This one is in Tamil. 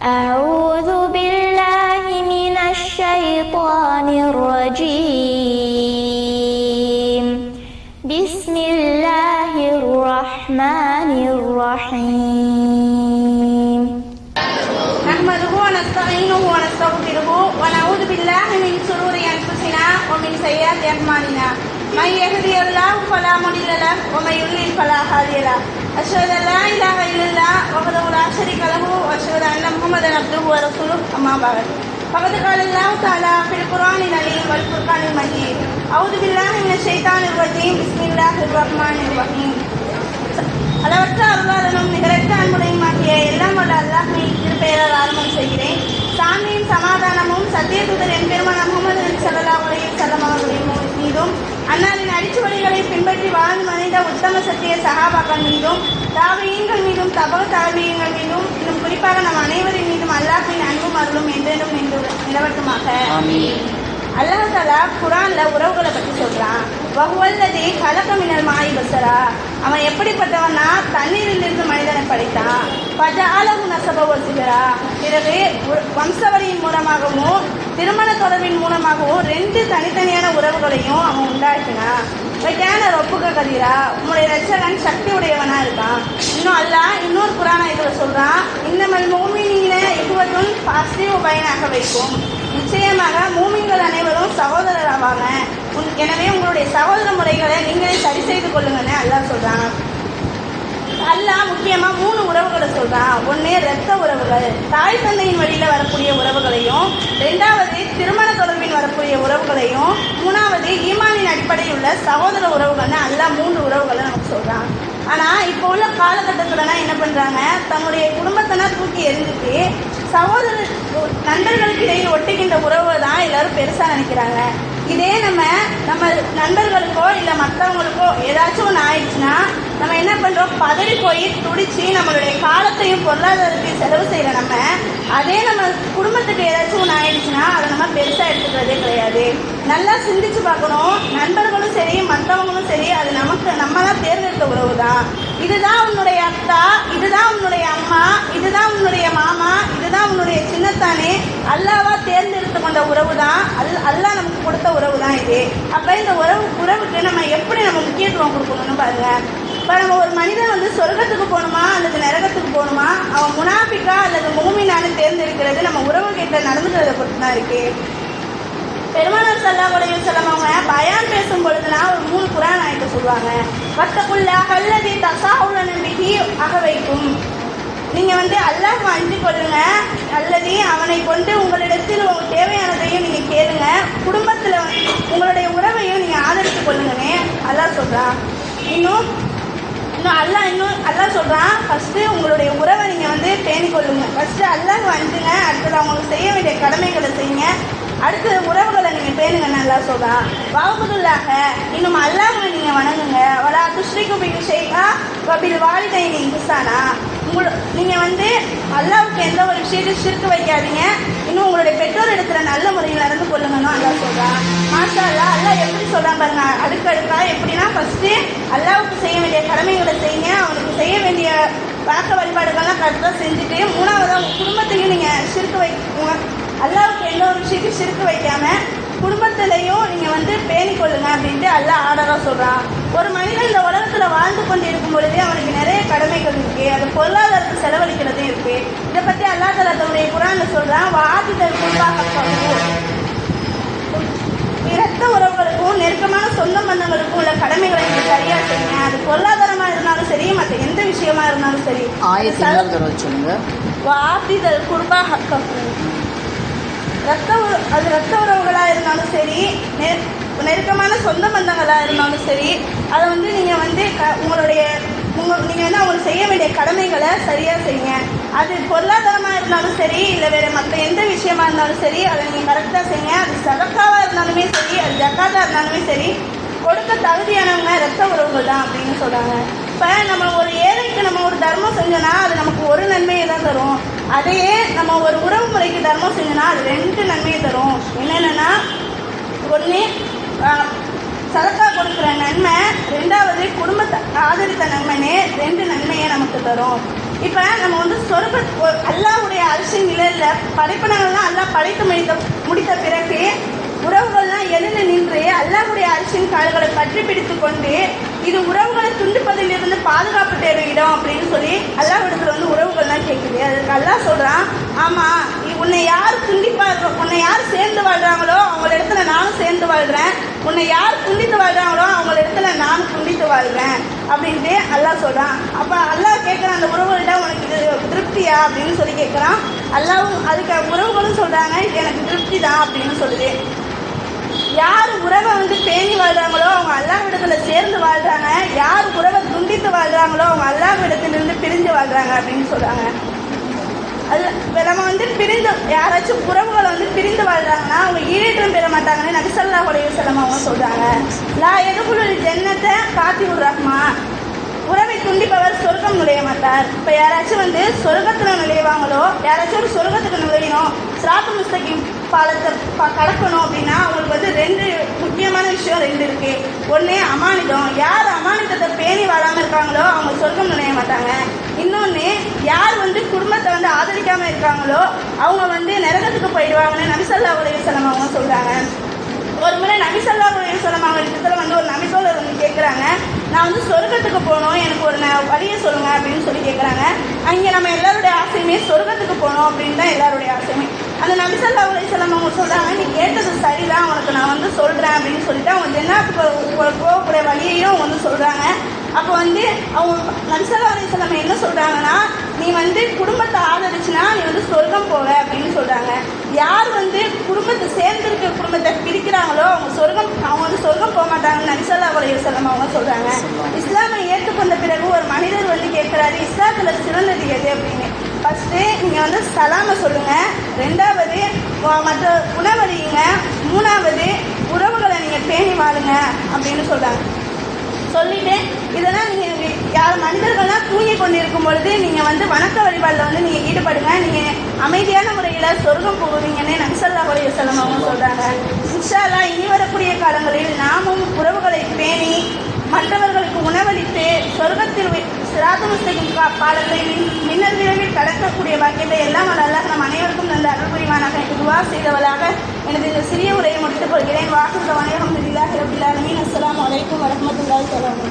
أعوذ بالله من الشيطان الرجيم بسم الله الرحمن الرحيم نحمده ونستعينه ونستغفره ونعوذ بالله من شرور أنفسنا ومن سيئات أعمالنا من يهده الله فلا مضل له ومن يضلل فلا هادي له أشهد أن لا إله إلا الله وحده لا شريك له وأشهد أن محمدا عبده ورسوله أما بعد فقد قال الله تعالى في القرآن العظيم والفرقان المجيد أعوذ بالله من الشيطان الرجيم بسم الله الرحمن الرحيم அளவற்ற அருளாளனும் நிகரற்ற அன்புடையுமாகிய எல்லாம் வல்ல அல்லாஹ்வின் திருப்பெயரால் ஆரம்பம் செய்கிறேன். சாந்தியும் சமாதானமும் சத்திய தூதர் எம்பெருமான் முஹம்மது ஸல்லல்லாஹு அலைஹி வஸல்லம் அவர்களின் மீதும் அன்னாரின் அடிச்சுவடிகளை பின்பற்றி வாழ்ந்து மறைந்த உத்தம சத்திய சஹாபாக்கள் மீதும் தாபியீன்கள் மீதும் தபா தாபியீன்கள் மீதும் இன்னும் குறிப்பாக நம் அனைவரின் மீதும் அல்லாஹ்வின் அன்பும் அருளும் என்றென்றும் நிலவட்டுமாக. அல்லாஹ் தஆலா குர்ஆன்ல உறவுகளை பற்றி சொல்றான். வஹுவல்லதி கலக மினல் மாஇ பஸரா, அவன் எப்படிப்பட்டவனா தண்ணீரிலிருந்து மனிதனை படைத்தான். ஃபஜஅலஹு நஸப வ சிஹரா, பிறகு வம்சவழியின் மூலமாகவும் திருமண தொடர்பின் மூலமாகவும் ரெண்டு தனித்தனியான உறவுகளையும் அவன் உண்டாக்கினான். வைக்கான ரொப்புக கதீரா, உன்னுடைய ரட்சகன் சக்தி உடையவனா இருக்கான். இன்னும் அல்லாஹ் இன்னொரு குர்ஆன் இதுல சொல்றான், இன்னமல் முஃமினீன இஹ்வத்துன் ஃபஅஸ்லிஹு பைன அஹவைக்கும், நிச்சயமாக மூமின்கள் அனைவரும் சகோதரர் ஆவாங்க, எனவே உங்களுடைய சகோதர முறைகளை நீங்களே சரி செய்து கொள்ளுங்கன்னு அல்லாஹ் சொல்றான். அல்லாஹ் முக்கியமா 3 உறவுகளை சொல்றான். ஒன்று இரத்த உறவுகள், தாய் தந்தையின் வழியில வரக்கூடிய உறவுகளையும், 2வது திருமண தொடர்பின் வரக்கூடிய உறவுகளையும், 3வது ஈமானின் அடிப்படையில் உள்ள சகோதர உறவுகள்னு அல்லாஹ் 3 உறவுகளை நமக்கு சொல்றான். ஆனா இப்போ உள்ள காலகட்டத்துலலாம் என்ன பண்றாங்க, தன்னுடைய குடும்பத்தினா தூக்கி எரிஞ்சுட்டு சகோதர நண்பர்களுக்கு இடையில் ஒட்டுகின்ற உறவை தான் எல்லாரும் பெருசா நினைக்கிறாங்க. இதே நம்ம நண்பர்களுக்கோ இல்லை மற்றவங்களுக்கோ ஏதாச்சும் ஒன்று ஆயிடுச்சுன்னா நம்ம என்ன பண்ணுறோம், பதறி போய் துடிச்சு நம்மளுடைய காலத்தையும் பொருளாதாரத்தையும் செலவு செய்கிற நம்ம, அதே நம்ம குடும்பத்துக்கு ஏதாச்சும் ஒன்று ஆயிடுச்சுன்னா அதை நம்ம பெருசாக எடுத்துக்கிறதே கிடையாது. நல்லா சிந்திச்சு பார்க்கணும். நண்பர்களும் சரி மற்றவங்களும் சரி அது நம்ம தான் தேர்ந்தெடுத்த உறவு தான். இதுதான் உன்னுடைய அக்கா, இதுதான் உன்னுடைய அம்மா, இதுதான் உன்னுடைய மாமா, இதுதான் உன்னுடைய சின்னத்தானே, அல்லாவா தேர்ந்தெடுத்து கொண்ட உறவு தான். அல்லாஹ் நமக்கு கொடுத்த உறவு தான் இது. அப்போ இந்த உறவுக்கு நம்ம எப்படி நம்ம முக்கியத்துவம் கொடுக்கணும்னு பாருங்க. இப்போ நம்ம ஒரு மனிதன் சொர்க்கத்துக்கு போகணுமா அல்லது நரகத்துக்கு போகணுமா, அவன் முனாஃபிக்கா அல்லது மூமினான்னு தேர்ந்தெடுக்கிறது நம்ம உறவு கிட்ட நடந்துக்கிறத பொறுத்து தான் இருக்கு. பெருமானார் ஸல்லல்லாஹு அலைஹி வஸல்லம் அவங்க பயான் பேசும் பொழுதுனா ஒரு 3 குர்ஆன் ஆயத்தை சொல்லுவாங்க. வத்தகுல்லாஹ அல்லதி தஸாவுலன பிஹி அஹவைக்கும், நீங்க அல்லாஹ் அஞ்சு கொள்ளுங்க, அல்லது அவனை கொண்டு உங்களிடத்தில் உங்களுக்கு தேவையானதையும் நீங்க கேளுங்க, குடும்பத்துல உங்களுடைய உறவையும் நீங்க ஆதரித்துக் கொள்ளுங்கன்னு அல்லாஹ் சொல்றான். இன்னும் அல்லாஹ் சொல்றான், ஃபர்ஸ்ட் உங்களுடைய உறவை நீங்க பேணிக் கொள்ளுங்க. ஃபர்ஸ்ட் அல்லாஹ் அஞ்சுங்க, அடுத்தது அவங்களுக்கு செய்ய வேண்டிய கடமைகளை செய்யுங்க, அடுத்த உறவுகளை நீங்க பேணுங்கன்னு அல்லாஹ் சொல்றான். வஅபுதுல்லாஹ, இன்னும் அல்லாஹ்வை நீங்க வணங்குங்க. வலா துஷ்ரிகு பிஹி ஷைஆ வபில் வாலிதைனி இஹ்சானா, நீங்க அல்லாஹ்வுக்கு எந்த ஒரு விஷயத்தையும் ஷிர்க் வைக்காதீங்க, இன்னும் உங்களுடைய பெற்றோர் இடத்துல நல்ல முறையில் நடந்து கொள்ளுங்கன்னு அல்லாஹ் சொல்றான். மாஷா அல்லாஹ், அல்லாஹ் எப்படி சொல்றான் பாருங்க, அடுக்கடுக்கா. எப்படின்னா ஃபர்ஸ்ட் அல்லாஹ்வுக்கு செய்ய வேண்டிய கடமைகளை செய்யுங்க, அவனுக்கு செய்ய வேண்டிய வணக்க வழிபாடுகள்லாம் கரெக்டாக செஞ்சுட்டு, 3வது உங்க குடும்பத்தையும் நீங்க ஷிர்க் அல்லாஹ்வுக்கு எந்த ஒரு விஷயத்தையும் ஷிர்க் வைக்காம குடும்பத்திலையும் நீங்க பேணிக் கொள்ளுங்க அப்படின்ட்டு அல்லாஹ் ஆர்டரா சொல்றான். ஒரு மனிதன் இந்த உலகத்துல வாழ்ந்து கொண்டு இருக்கும் பொழுதே அவனுக்கு நிறைய கடமைகள் இருக்கு, அது பொருளாதாரத்தை செலவழிக்கிறதே இருக்கு. இதை பத்தி அல்லாஹ் தஆலா தன்னுடைய குர்ஆன்ல சொல்றான், வாதிதல் குர்பாக இரத்த உறவுகளுக்கும் நெருக்கமான சொந்த பந்தங்களுக்கும் உள்ள கடமைகளை நீங்க சரியா செய்யுங்க. அது பொருளாதாரமா இருந்தாலும் சரி, மற்ற எந்த விஷயமா இருந்தாலும் சரி. சொல்லுங்க, வாதிதல் குர்பா ஹக்கஹு, ரத்த உறவுகளா இருந்தாலும் சரி, நெருக்கமான சொந்த பந்தங்களா இருந்தாலும் சரி, அதை நீங்க நீங்க அவங்களுக்கு செய்ய வேண்டிய கடமைகளை சரியா செய்யுங்க. அது பொருளாதாரமா இருந்தாலும் சரி, இல்லை வேற மற்ற எந்த விஷயமா இருந்தாலும் சரி, அதை நீங்க கரெக்டா செய்யுங்க. அது சதக்காவா இருந்தாலுமே சரி, அது ஜக்காத்தா இருந்தாலுமே சரி, கொடுக்க தகுதியானவங்க ரத்த உறவுகள் தான் அப்படின்னு சொல்றாங்க. இப்போ நம்ம ஒரு ஏழைக்கு நம்ம ஒரு தர்மம் செஞ்சோன்னா அது நமக்கு ஒரு நன்மையை தான் தரும். அதையே நம்ம ஒரு உறவு முறைக்கு தர்மம் செஞ்சோன்னா அது 2 நன்மையை தரும். என்னென்னா, ஒன்று சதக்கா கொடுக்குற நன்மை, 2வது குடும்பத்தை ஆதரித்த நன்மைன்னு 2 நன்மையை நமக்கு தரும். இப்போ நம்ம சொர்க்க அல்லாஹ்வுடைய அரிசின் படைப்பினங்கள்லாம் அல்லாஹ் படைத்து முடித்த பிறகு உறவுகள்லாம் எழுந்து நின்று அல்லாஹ்வுடைய அரிசின் கால்களை பற்றி பிடித்து கொண்டு இது உறவுகளை துண்டிப்பதிலிருந்து பாதுகாப்பு தேடும் இடம் அப்படின்னு சொல்லி அல்லாஹ்விடத்துல வந்து உறவுகள்லாம் கேட்குது. அதுக்கு அல்லாஹ் சொல்றான், ஆமா உன்னை யார் உன்னை யார் சேர்ந்து வாழ்றாங்களோ அவங்கள இடத்துல நானும் சேர்ந்து வாழ்றேன், உன்னை யார் துண்டித்து வாழ்றாங்களோ அவங்கள இடத்துல நானும் துண்டித்து வாழ்றேன் அப்படின்ட்டு அல்லாஹ் சொல்றான். அப்ப அல்லாஹ் கேட்குறான், அந்த உறவுகள்கிட்ட உனக்கு இது திருப்தியா அப்படின்னு சொல்லி கேட்குறான். அல்லாஹ்வும் அதுக்கு உறவுகளும் சொல்றாங்க, எனக்கு திருப்தி தான் அப்படின்னு சொல்லுது. யார் உறவை வந்து பேணி வாழ்றாங்களோ அவங்க அல்லாஹ்விடத்துல சேர்ந்து வாழ்றாங்க, யார் உறவை துண்டித்து வாழ்றாங்களோ அவங்க அல்லாஹ்விடத்திலிருந்து பிரிஞ்சு வாழ்றாங்க அப்படின்னு சொல்றாங்க. அது நம்ம வந்து பிரிந்து யாராச்சும் உறவுகளை வந்து பிரிந்து வாழ்றாங்கன்னா அவங்க ஈடேற்றம் பெற மாட்டாங்கன்னு நபி ஸல்லல்லாஹு அலைஹி வஸல்லம் அவங்க சொல்றாங்க. லா யதுகுலுல் ஜன்னத காத்திபுர் ரஹ்மான், உறவை துண்டிப்பவர் சொர்க்கம் நுழைய மாட்டார். இப்போ யாராச்சும் வந்து சொர்க்கத்துல நுழைவாங்களோ, யாராச்சும் ஒரு சொர்க்கத்துக்கு நுழையணும், சிராத்துல் முஸ்தகீம் பாலத்தை கடக்கணும் அப்படின்னா அவங்களுக்கு வந்து ரெண்டு முக்கியமான விஷயம் இருக்கு. ஒன்று அமானிதம், யார் அமானிதத்தை பேணி வாழாமல் இருக்காங்களோ அவங்க சொர்க்கம் நுழைய மாட்டாங்க. இன்னொன்று யார் வந்து குடும்பத்தை வந்து ஆதரிக்காமல் இருக்காங்களோ அவங்க வந்து நரகத்துக்கு போயிடுவாங்கன்னு நபி ஸல்லல்லாஹு அலைஹி வஸல்லம் அவங்க சொல்கிறாங்க. ஒரு முறை நபி ஸல்லல்லாஹு அலைஹி வஸல்லம் அவங்க இடத்துல வந்து ஒரு நபித்தோழர் வந்து கேட்குறாங்க, நான் வந்து சொர்க்கத்துக்கு போகணும், எனக்கு ஒரு வழியை சொல்லுங்க அப்படின்னு சொல்லி கேட்குறாங்க. அங்கே நம்ம எல்லாருடைய ஆசையுமே சொர்க்கத்துக்கு போகணும் அப்படின்னு தான் எல்லாருடைய ஆசையுமே. அந்த நபி ஸல்லல்லாஹு அலைஹி வஸல்லம் அவங்க சொல்கிறாங்க, நீ கேட்டது சரிதான், உனக்கு நான் வந்து சொல்கிறேன் அப்படின்னு சொல்லிட்டு அவங்க ஜன்னத்துக்கு போகக்கூடிய வழியையும் வந்து சொல்கிறாங்க. அப்போ வந்து அவங்க நபி ஸல்லல்லாஹு அலைஹி வஸல்லம் என்ன சொல்கிறாங்கன்னா, நீ வந்து குடும்பத்தை ஆதரிச்சுனா நீ வந்து சொர்க்கம் போக அப்படின்னு சொல்கிறாங்க. யார் வந்து குடும்பத்தை சேர்ந்திருக்க குடும்பத்தை பிரிக்கிறாங்களோ அவங்க வந்து சொர்க்கம் போக மாட்டாங்கன்னு நபி ஸல்லல்லாஹு அலைஹி வஸல்லம் அவங்க சொல்கிறாங்க. இஸ்லாமை ஏற்றுக்கொண்ட பிறகு ஒரு மனிதர் வந்து கேட்குறாரு, இஸ்லாத்தில் சிறந்தது எது அப்படின்னு. ஃபஸ்ட்டு நீங்கள் வந்து சலாமை சொல்லுங்கள், ரெண்டாவது மற்ற உணவறியுங்க, மூணாவது உறவுகளை நீங்கள் பேணி வாழுங்க அப்படின்னு சொல்கிறாங்க. சொல்லிட்டு இதெல்லாம் நீங்கள் யார் மனிதர்கள்லாம் தூங்கி கொண்டு இருக்கும் பொழுது நீங்கள் வந்து வணக்க வழிபாடில் வந்து நீங்கள் ஈடுபடுங்க, நீங்கள் அமைதியான முறையில் சொர்க்கம் போகுவீங்கன்னு நபி ஸல்லல்லாஹு அலைஹி வஸல்லம் அவங்க சொல்கிறாங்க. இன்ஷா அல்லாஹ் இனி வரக்கூடிய காலங்களில் நாமும் உறவுகளை பேணி மற்றவர்களுக்கு உணவளித்து சொர்க்கத்தில் சிராத்துல் முஸ்தகீம் பாலத்தை மின்னல் விரைவில் கடக்கக்கூடிய பாக்கியத்தை எல்லாம் அல்லாஹ் நம் அனைவருக்கும் நல்ல அருள் புரிவானாக. துஆ செய்தவளாக எனது இந்த சிறிய உரையை முடித்துக் கொள்கிறேன். வாஹிரு தஅவானா அல்ஹம்துலில்லாஹி ரப்பில் ஆலமீன். அஸ்ஸலாமு அலைக்கும் வரஹ்மத்துல்லாஹி வபரகாத்துஹு.